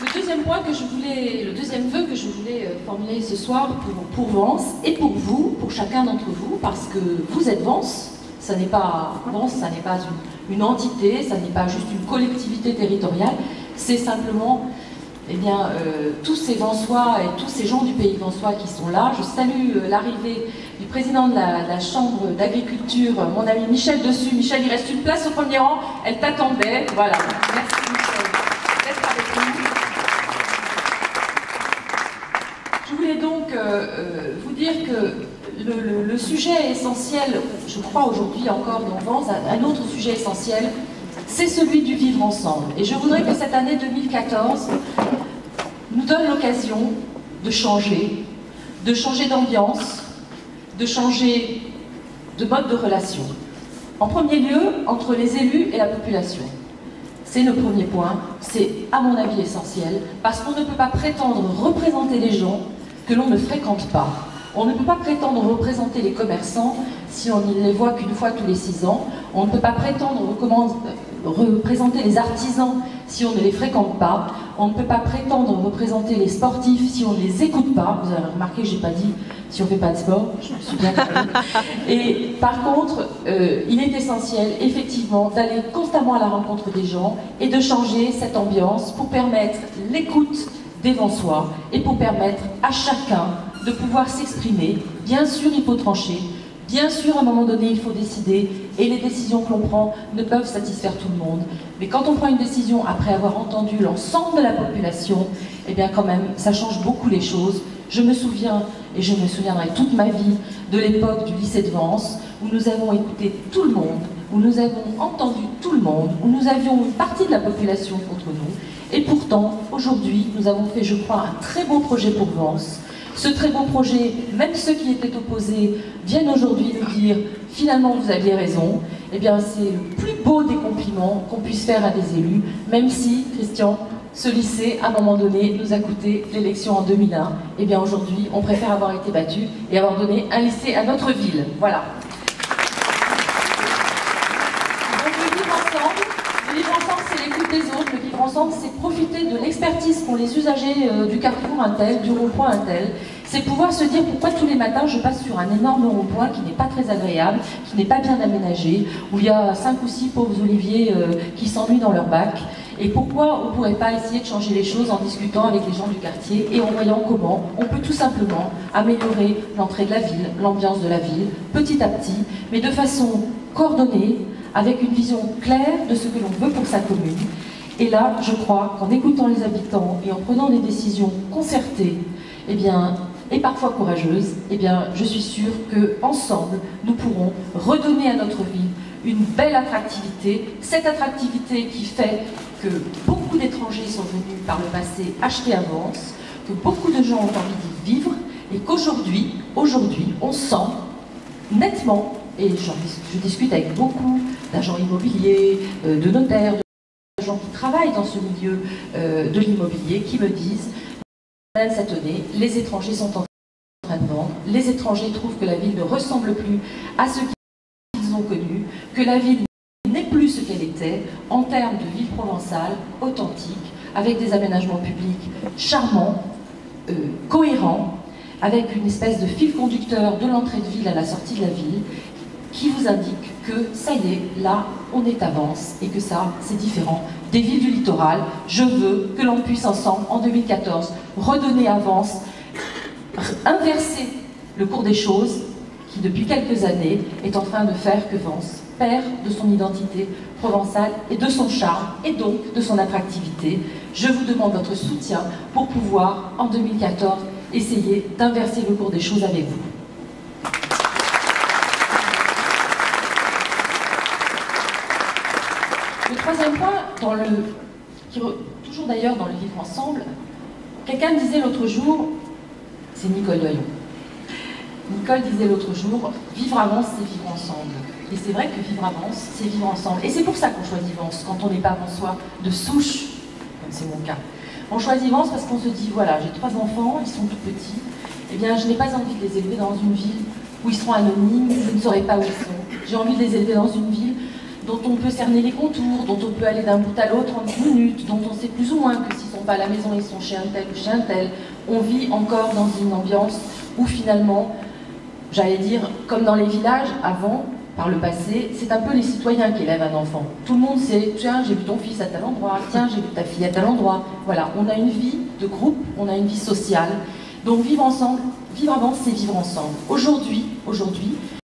Le deuxième vœu que je voulais formuler ce soir pour Vence et pour vous, pour chacun d'entre vous, parce que vous êtes Vence, ça n'est pas une entité, ça n'est pas juste une collectivité territoriale, c'est simplement tous ces Vensois et tous ces gens du pays vensois qui sont là. Je salue l'arrivée du président de la Chambre d'agriculture, mon ami Michel Dessus. Michel, il reste une place au premier rang, elle t'attendait. Voilà, merci Michel d'être avec nous. Je voulais donc vous dire que le sujet essentiel, je crois aujourd'hui encore dans Vence, un autre sujet essentiel, c'est celui du vivre ensemble. Et je voudrais que cette année 2014 nous donne l'occasion de changer d'ambiance, de changer de mode de relation. En premier lieu, entre les élus et la population. C'est le premier point, c'est à mon avis essentiel, parce qu'on ne peut pas prétendre représenter les gens que l'on ne fréquente pas. On ne peut pas prétendre représenter les commerçants si on ne les voit qu'une fois tous les 6 ans. On ne peut pas prétendre représenter les artisans si on ne les fréquente pas. On ne peut pas prétendre représenter les sportifs si on ne les écoute pas. Vous avez remarqué que je n'ai pas dit si on ne fait pas de sport, je me souviens. Et par contre, il est essentiel effectivement d'aller constamment à la rencontre des gens et de changer cette ambiance pour permettre l'écoute des Vensois et pour permettre à chacun de pouvoir s'exprimer. Bien sûr, il faut trancher. Bien sûr, à un moment donné, il faut décider, et les décisions que l'on prend ne peuvent satisfaire tout le monde. Mais quand on prend une décision après avoir entendu l'ensemble de la population, eh bien quand même, ça change beaucoup les choses. Je me souviens, et je me souviendrai toute ma vie, de l'époque du lycée de Vence, où nous avons écouté tout le monde, où nous avons entendu tout le monde, où nous avions une partie de la population contre nous. Et pourtant, aujourd'hui, nous avons fait, je crois, un très beau projet pour Vence. Ce très beau projet, même ceux qui étaient opposés viennent aujourd'hui nous dire « finalement vous aviez raison ». Eh bien c'est le plus beau des compliments qu'on puisse faire à des élus, même si, Christian, ce lycée, à un moment donné, nous a coûté l'élection en 2001. Eh bien aujourd'hui, on préfère avoir été battu et avoir donné un lycée à notre ville. Voilà. Donc le vivre ensemble, c'est l'écoute des autres. Le vivre ensemble, c'est profiter de l'expertise qu'ont les usagers du carrefour un tel, du rond-point un tel. C'est pouvoir se dire pourquoi tous les matins je passe sur un énorme rond-point qui n'est pas très agréable, qui n'est pas bien aménagé, où il y a 5 ou 6 pauvres oliviers qui s'ennuient dans leur bac. Et pourquoi on ne pourrait pas essayer de changer les choses en discutant avec les gens du quartier et en voyant comment on peut tout simplement améliorer l'entrée de la ville, l'ambiance de la ville, petit à petit, mais de façon coordonnée, avec une vision claire de ce que l'on veut pour sa commune. Et là, je crois qu'en écoutant les habitants et en prenant des décisions concertées, et parfois courageuses, je suis sûre qu'ensemble, nous pourrons redonner à notre ville une belle attractivité, cette attractivité qui fait que beaucoup d'étrangers sont venus par le passé acheter à Vence, que beaucoup de gens ont envie d'y vivre, et qu'aujourd'hui, on sent nettement, et je discute avec beaucoup d'agents immobiliers, de notaires, de gens qui travaillent dans ce milieu de l'immobilier, qui me disent cette année, les étrangers sont en train de vendre, les étrangers trouvent que la ville ne ressemble plus à ce qu'ils ont connu, que la ville n'est plus ce qu'elle était en termes de ville provençale, authentique, avec des aménagements publics charmants, cohérents, avec une espèce de fil conducteur de l'entrée de ville à la sortie de la ville, qui vous indique que ça y est, là, on est à Vence, et que ça, c'est différent des villes du littoral. Je veux que l'on puisse ensemble, en 2014, redonner à Vence, inverser le cours des choses, qui depuis quelques années est en train de faire que Vence perd de son identité provençale et de son charme, et donc de son attractivité. Je vous demande votre soutien pour pouvoir, en 2014, essayer d'inverser le cours des choses avec vous. Le troisième point, toujours d'ailleurs dans le vivre ensemble, quelqu'un disait l'autre jour, c'est Nicole Doyon. Nicole disait l'autre jour, vivre à Vence, c'est vivre ensemble. Et c'est vrai que vivre à Vence, c'est vivre ensemble. Et c'est pour ça qu'on choisit Vence, quand on n'est pas vensois de souche, comme c'est mon cas. On choisit Vence parce qu'on se dit, voilà, j'ai 3 enfants, ils sont tout petits, eh bien je n'ai pas envie de les élever dans une ville où ils seront anonymes, je ne saurai pas où ils sont. J'ai envie de les élever dans une ville dont on peut cerner les contours, dont on peut aller d'un bout à l'autre en 10 minutes, dont on sait plus ou moins que s'ils ne sont pas à la maison, ils sont chez un tel ou chez un tel. On vit encore dans une ambiance où finalement, j'allais dire, comme dans les villages avant, par le passé, c'est un peu les citoyens qui élèvent un enfant. Tout le monde sait, tiens, j'ai vu ton fils à tel endroit, tiens, j'ai vu ta fille à tel endroit. Voilà, on a une vie de groupe, on a une vie sociale. Donc vivre ensemble, vivre avant, c'est vivre ensemble. Aujourd'hui,